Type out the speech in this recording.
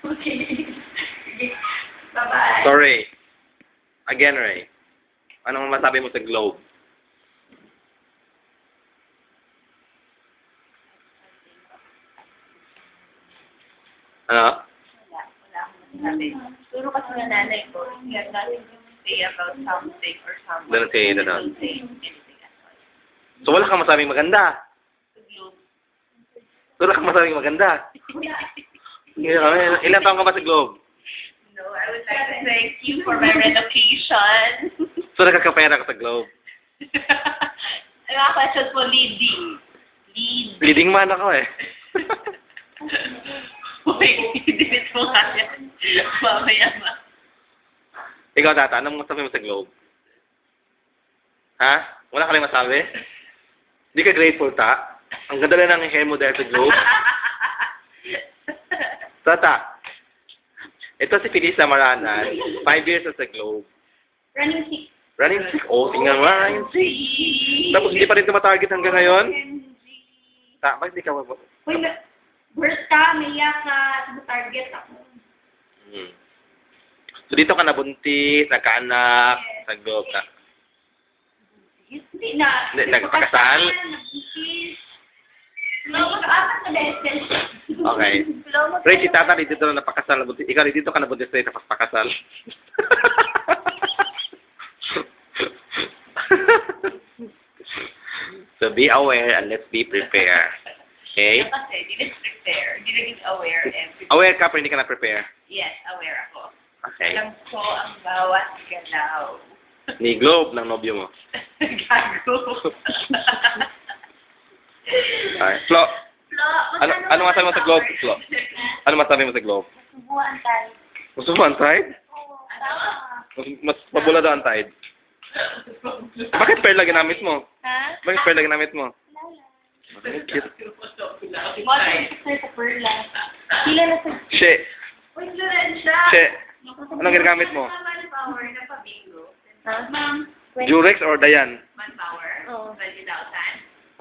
Okay. Bye-bye. So, Ray. Again, Ray. Anong masabi mo sa globe? Ano? Wala akong masabi. Turo kasi ng nanay ko, he had nothing to say about something or someone. Don't say it, Don't say anything at all. So, wala kang masabing maganda. The globe. Wala kang masabing maganda. Ilan taong ka ba sa globe? No, I would like to thank you for my relocation. So, nagkakapera ka sa globe. Ang question po, leading. Leading man ako eh. Uy, dinit mo nga yan. Mamaya ba? Ikaw, Tata, anong masabi mo sa globe? Ha? Wala ka rin masabi? Hindi ka grateful, Ta? Ang ganda na ng hair mo dahil sa globe. Tata, ito si Felisa Maranan, 5 years na sa globe. Running sick. Running sick. Oh, tingnan mo, running sick. Tapos hindi pa rin tumatarget hanggang ngayon? Ta, bakit di ka mabot? Uy, burst ka, maya ka, target ako. So dito ka nabuntis, nagkaanak, sa globe ka. Hindi na. Hindi, nagpakasal? Mag-apat na beses. Okay. Ray, si Tata dito na napakasal. Ikaw dito ka nabuntis na napakasal. So be aware and let's be prepared. Okay? Kasi, didn't prepare. Didn't aware. Aware ka pero hindi ka na-prepare. Yes, aware ako. Okay. Alam ko ang bawat galaw. Ni Globe ng nobyo mo. Gago. Okay. Flo, ano masabi mo sa Globe? Flo, ano masabi mo sa Globe? Subuan tayo. Gusto mo ang tide? Oo, tama. Mas mabula daw ang tide. Bakit pearl lang ginamit mo? Ha? Bakit pearl lang ginamit mo? Lala. Cute. Modern sa Perla. Sila na sa... She. Uy, Florencia! She. Anong ginagamit mo? Manpower na pabingo. Ha? Ma'am. Jurex or Dayan? Manpower. Oo. 20,000. 20,000.